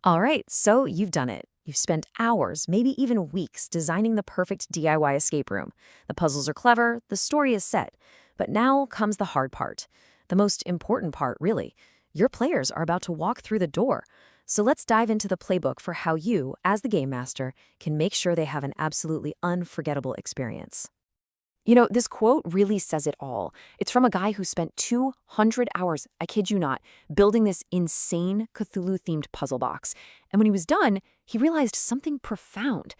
All right, so you've done it. You've spent hours, maybe even weeks, designing the perfect DIY escape room. The puzzles are clever, the story is set. But now comes the hard part. The most important part, really. Your players are about to walk through the door. So let's dive into the playbook for how you, as the game master, can make sure they have an absolutely unforgettable experience. This quote really says it all. It's from a guy who spent 200 hours, I kid you not, building this insane Cthulhu-themed puzzle box. And when he was done, he realized something profound.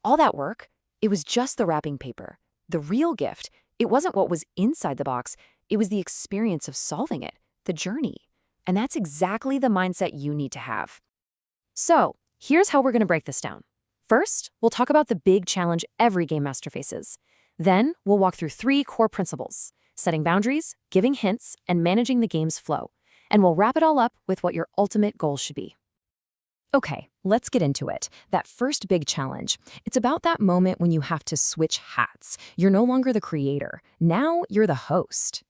All that work, it was just the wrapping paper. The real gift, it wasn't what was inside the box, it was the experience of solving it, the journey. And that's exactly the mindset you need to have. So, here's how we're going to break this down. First, we'll talk about the big challenge every game master faces. Then, we'll walk through 3 core principles: setting boundaries, giving hints, and managing the game's flow. And we'll wrap it all up with what your ultimate goal should be. Okay, let's get into it. That first big challenge. It's about that moment when you have to switch hats. You're no longer the creator. Now you're the host.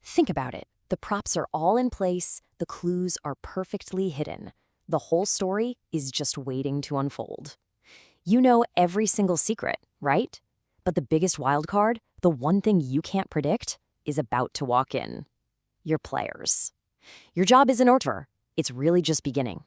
Think about it. The props are all in place. The clues are perfectly hidden. The whole story is just waiting to unfold. You know every single secret, right? But the biggest wild card, the one thing you can't predict, is about to walk in. Your players. Your job isn't over. It's really just beginning.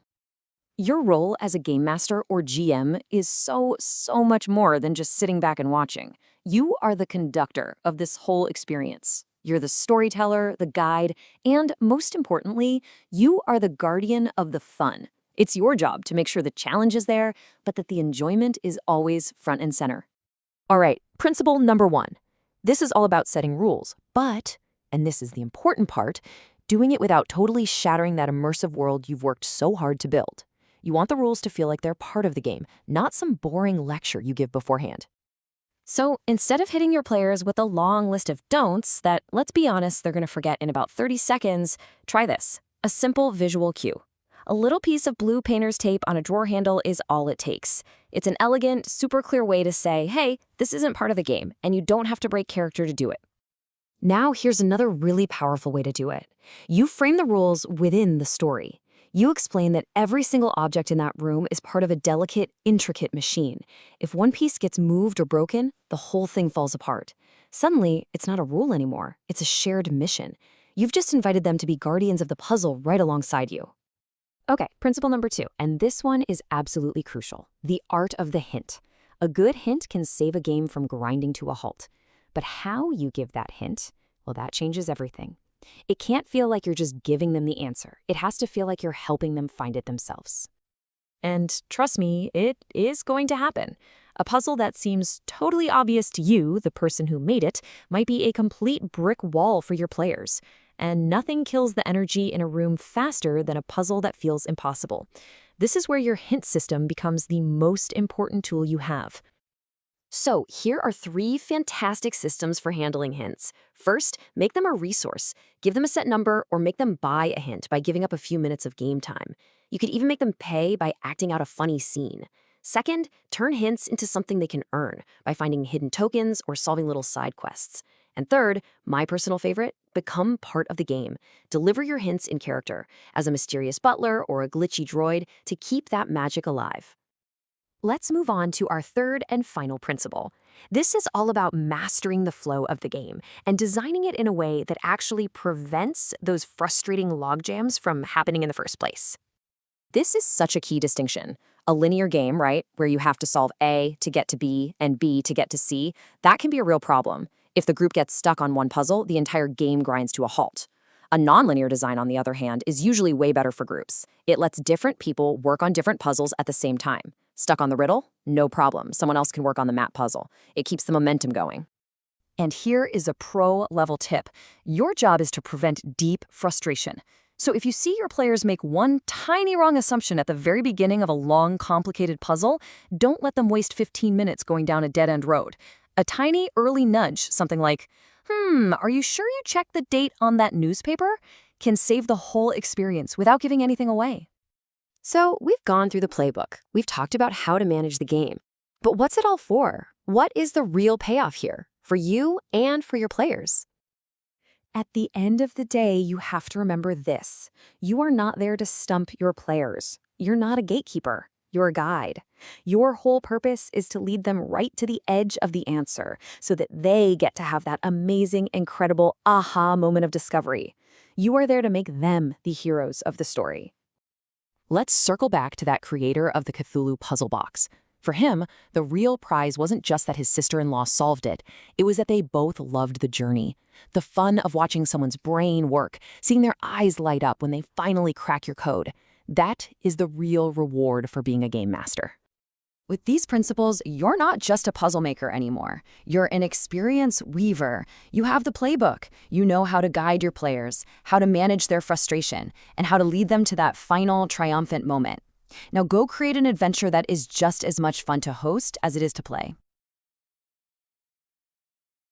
Your role as a game master or GM is so much more than just sitting back and watching. You are the conductor of this whole experience. You're the storyteller, the guide, and most importantly, you are the guardian of the fun. It's your job to make sure the challenge is there, but that the enjoyment is always front and center. All right, principle number 1. This is all about setting rules, but, and this is the important part, doing it without totally shattering that immersive world you've worked so hard to build. You want the rules to feel like they're part of the game, not some boring lecture you give beforehand. So instead of hitting your players with a long list of don'ts that, let's be honest, they're going to forget in about 30 seconds, try this: a simple visual cue. A little piece of blue painter's tape on a drawer handle is all it takes. It's an elegant, super clear way to say, hey, this isn't part of the game, and you don't have to break character to do it. Now here's another really powerful way to do it. You frame the rules within the story. You explain that every single object in that room is part of a delicate, intricate machine. If one piece gets moved or broken, the whole thing falls apart. Suddenly, it's not a rule anymore. It's a shared mission. You've just invited them to be guardians of the puzzle right alongside you. Okay, principle number 2, and this one is absolutely crucial: the art of the hint. A good hint can save a game from grinding to a halt. But how you give that hint, well, that changes everything. It can't feel like you're just giving them the answer. It has to feel like you're helping them find it themselves. And trust me, it is going to happen. A puzzle that seems totally obvious to you, the person who made it, might be a complete brick wall for your players. And nothing kills the energy in a room faster than a puzzle that feels impossible. This is where your hint system becomes the most important tool you have. So here are 3 fantastic systems for handling hints. First, make them a resource. Give them a set number or make them buy a hint by giving up a few minutes of game time. You could even make them pay by acting out a funny scene. Second, turn hints into something they can earn by finding hidden tokens or solving little side quests. And third, my personal favorite, become part of the game. Deliver your hints in character, as a mysterious butler or a glitchy droid, to keep that magic alive. Let's move on to our third and final principle. This is all about mastering the flow of the game and designing it in a way that actually prevents those frustrating logjams from happening in the first place. This is such a key distinction. A linear game, right, where you have to solve A to get to B and B to get to C, that can be a real problem. If the group gets stuck on one puzzle, the entire game grinds to a halt. A nonlinear design, on the other hand, is usually way better for groups. It lets different people work on different puzzles at the same time. Stuck on the riddle? No problem. Someone else can work on the map puzzle. It keeps the momentum going. And here is a pro-level tip. Your job is to prevent deep frustration. So if you see your players make one tiny wrong assumption at the very beginning of a long, complicated puzzle, don't let them waste 15 minutes going down a dead-end road. A tiny early nudge, something like, are you sure you checked the date on that newspaper? Can save the whole experience without giving anything away. So we've gone through the playbook. We've talked about how to manage the game. But what's it all for? What is the real payoff here, for you and for your players? At the end of the day, you have to remember this. You are not there to stump your players. You're not a gatekeeper. You're a guide. Your whole purpose is to lead them right to the edge of the answer so that they get to have that amazing, incredible aha moment of discovery. You are there to make them the heroes of the story. Let's circle back to that creator of the Cthulhu puzzle box. For him, the real prize wasn't just that his sister-in-law solved it. It was that they both loved the journey. The fun of watching someone's brain work, seeing their eyes light up when they finally crack your code. That is the real reward for being a game master. With these principles, you're not just a puzzle maker anymore. You're an experienced weaver. You have the playbook. You know how to guide your players, how to manage their frustration, and how to lead them to that final triumphant moment. Now go create an adventure that is just as much fun to host as it is to play.